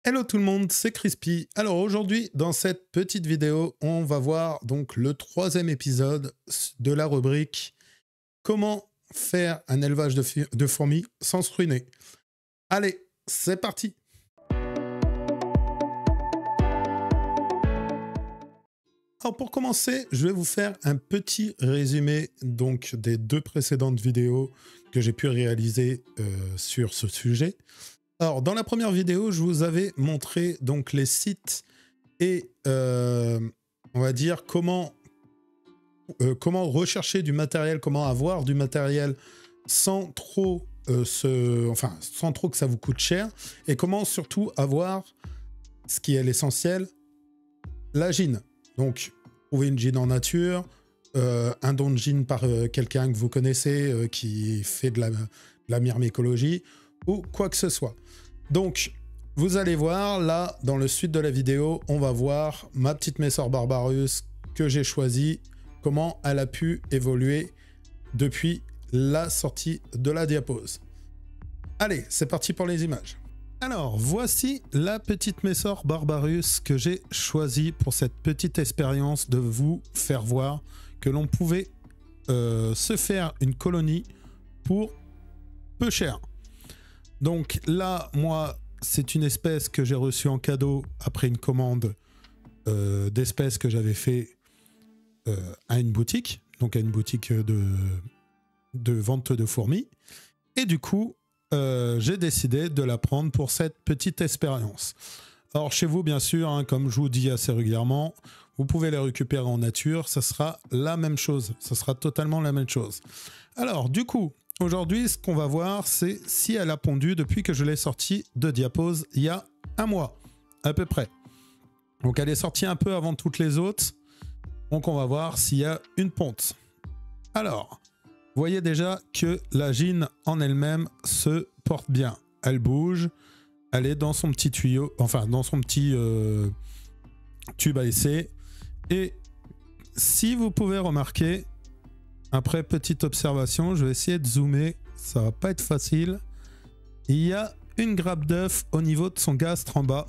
Hello tout le monde, c'est Crispy. Alors aujourd'hui, dans cette petite vidéo, on va voir donc le troisième épisode de la rubrique Comment faire un élevage de fourmis sans se ruiner. Allez, c'est parti. Alors pour commencer, je vais vous faire un petit résumé donc des deux précédentes vidéos que j'ai pu réaliser sur ce sujet. Alors, dans la première vidéo, je vous avais montré donc les sites et on va dire comment rechercher du matériel, comment avoir du matériel sans trop sans trop que ça vous coûte cher, et comment surtout avoir ce qui est l'essentiel, la gine. Donc, trouver une gine en nature, un don de gine par quelqu'un que vous connaissez qui fait de la myrmécologie ou quoi que ce soit. Donc, vous allez voir, là, dans le suite de la vidéo, on va voir ma petite Messor Barbarus que j'ai choisie, comment elle a pu évoluer depuis la sortie de la diapose. Allez, c'est parti pour les images. Alors, voici la petite Messor Barbarus que j'ai choisie pour cette petite expérience de vous faire voir que l'on pouvait se faire une colonie pour peu cher. Donc là, moi, c'est une espèce que j'ai reçue en cadeau après une commande d'espèces que j'avais fait à une boutique, donc à une boutique de vente de fourmis. Et du coup, j'ai décidé de la prendre pour cette petite expérience. Alors chez vous, bien sûr, hein, comme je vous dis assez régulièrement, vous pouvez les récupérer en nature, ça sera la même chose, ça sera totalement la même chose. Alors du coup, aujourd'hui, ce qu'on va voir, c'est si elle a pondu depuis que je l'ai sortie de diapose il y a un mois, à peu près. Donc elle est sortie un peu avant toutes les autres, donc on va voir s'il y a une ponte. Alors, vous voyez déjà que la gine en elle-même se porte bien. Elle bouge, elle est dans son petit tuyau, enfin dans son petit tube à essai. Et si vous pouvez remarquer, après petite observation, je vais essayer de zoomer, ça va pas être facile. Il y a une grappe d'œuf au niveau de son gastre en bas,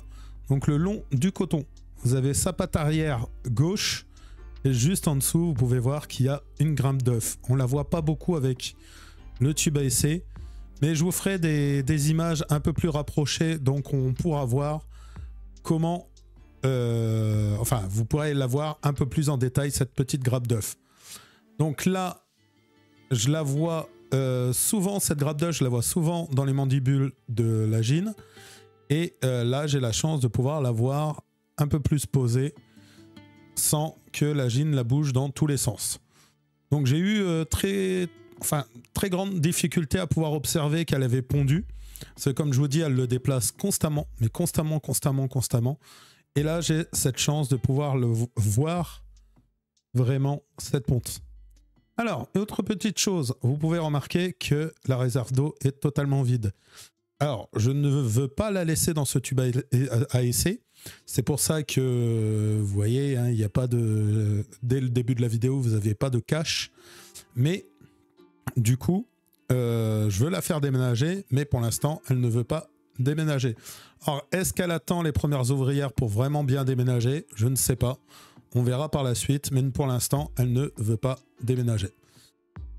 donc le long du coton. Vous avez sa patte arrière gauche, et juste en dessous, vous pouvez voir qu'il y a une grappe d'œuf. On la voit pas beaucoup avec le tube à essai, mais je vous ferai des images un peu plus rapprochées, donc on pourra voir comment... vous pourrez la voir un peu plus en détail, cette petite grappe d'œuf. Donc là, je la vois souvent, cette grappe d'œuf, je la vois souvent dans les mandibules de la gine. Et là, j'ai la chance de pouvoir la voir un peu plus posée sans que la gine la bouge dans tous les sens. Donc j'ai eu très grande difficulté à pouvoir observer qu'elle avait pondu. C'est comme je vous dis, elle le déplace constamment, mais constamment. Et là, j'ai cette chance de pouvoir le voir vraiment, cette ponte. Alors, autre petite chose, vous pouvez remarquer que la réserve d'eau est totalement vide. Alors, je ne veux pas la laisser dans ce tube à essai. C'est pour ça que, vous voyez, hein, il n'y a pas de... Dès le début de la vidéo, vous n'aviez pas de cache. Mais, du coup, je veux la faire déménager, mais pour l'instant, elle ne veut pas déménager. Alors, est-ce qu'elle attend les premières ouvrières pour vraiment bien déménager? Je ne sais pas. On verra par la suite, mais pour l'instant, elle ne veut pas déménager.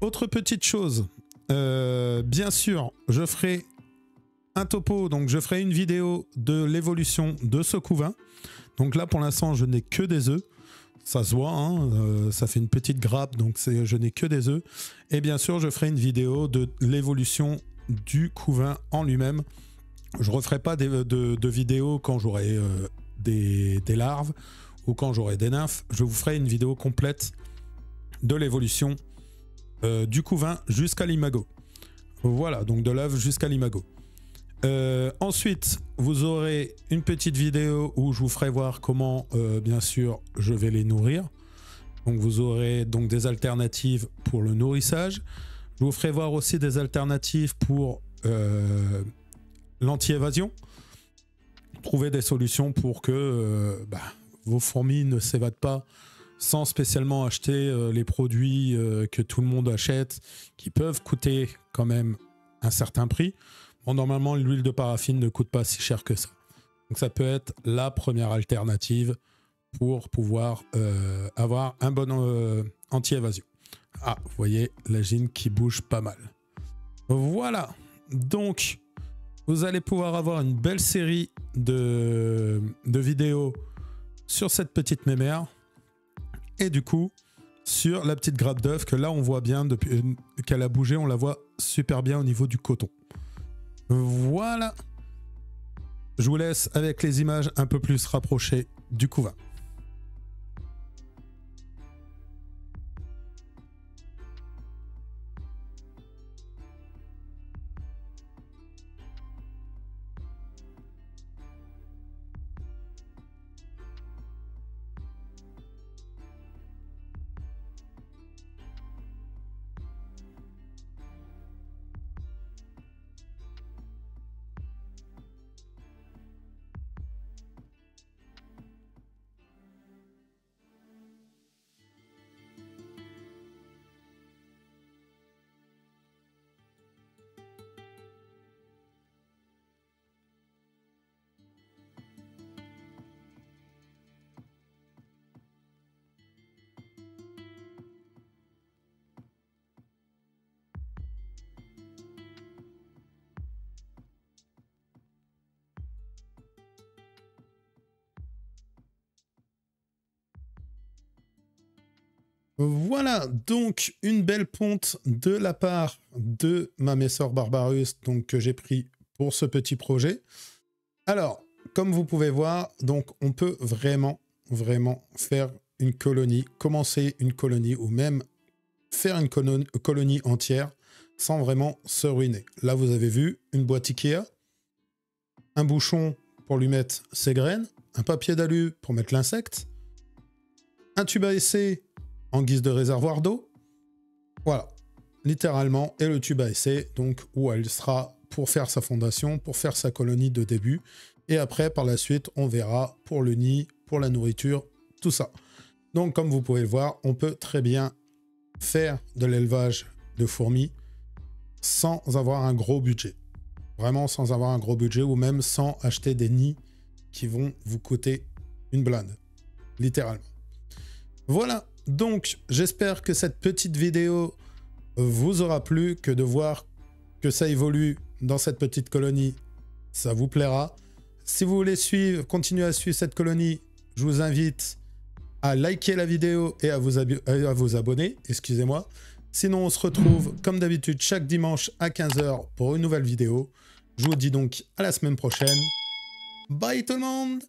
Autre petite chose, bien sûr, je ferai un topo, donc je ferai une vidéo de l'évolution de ce couvain. Donc là, pour l'instant, je n'ai que des œufs. Ça se voit, hein, ça fait une petite grappe, donc je n'ai que des œufs. Et bien sûr, je ferai une vidéo de l'évolution du couvain en lui-même. Je ne referai pas de vidéo quand j'aurai des larves ou quand j'aurai des nymphes. Je vous ferai une vidéo complète de l'évolution du couvain jusqu'à l'imago. Voilà, donc de l'œuf jusqu'à l'imago. Ensuite, vous aurez une petite vidéo où je vous ferai voir comment, bien sûr, je vais les nourrir. Donc vous aurez donc des alternatives pour le nourrissage. Je vous ferai voir aussi des alternatives pour l'anti-évasion. Trouver des solutions pour que vos fourmis ne s'évadent pas sans spécialement acheter les produits que tout le monde achète, qui peuvent coûter quand même un certain prix. Bon, normalement, l'huile de paraffine ne coûte pas si cher que ça. Donc ça peut être la première alternative pour pouvoir avoir un bon anti-évasion. Ah, vous voyez la gine qui bouge pas mal. Voilà, donc vous allez pouvoir avoir une belle série de vidéos sur cette petite mémère et du coup sur la petite grappe d'œuf que là on voit bien depuis qu'elle a bougé, on la voit super bien au niveau du coton. Voilà, je vous laisse avec les images un peu plus rapprochées du couvain. Voilà, donc une belle ponte de la part de ma Messor Barbarus, donc que j'ai pris pour ce petit projet. Alors, comme vous pouvez voir, donc on peut vraiment faire une colonie, commencer une colonie ou même faire une colonie entière sans vraiment se ruiner. Là, vous avez vu une boîte Ikea, un bouchon pour lui mettre ses graines, un papier d'alu pour mettre l'insecte, un tube à essai en guise de réservoir d'eau. Voilà, littéralement, et le tube à essai, donc où elle sera pour faire sa fondation, pour faire sa colonie de début. Et après, par la suite, on verra pour le nid, pour la nourriture, tout ça. Donc, comme vous pouvez le voir, on peut très bien faire de l'élevage de fourmis sans avoir un gros budget. Vraiment sans avoir un gros budget ou même sans acheter des nids qui vont vous coûter une blinde, littéralement. Voilà, donc j'espère que cette petite vidéo vous aura plu, que de voir que ça évolue dans cette petite colonie, ça vous plaira. Si vous voulez continuer à suivre cette colonie, je vous invite à liker la vidéo et à vous abonner, excusez-moi. Sinon, on se retrouve comme d'habitude chaque dimanche à 15 h pour une nouvelle vidéo. Je vous dis donc à la semaine prochaine. Bye tout le monde!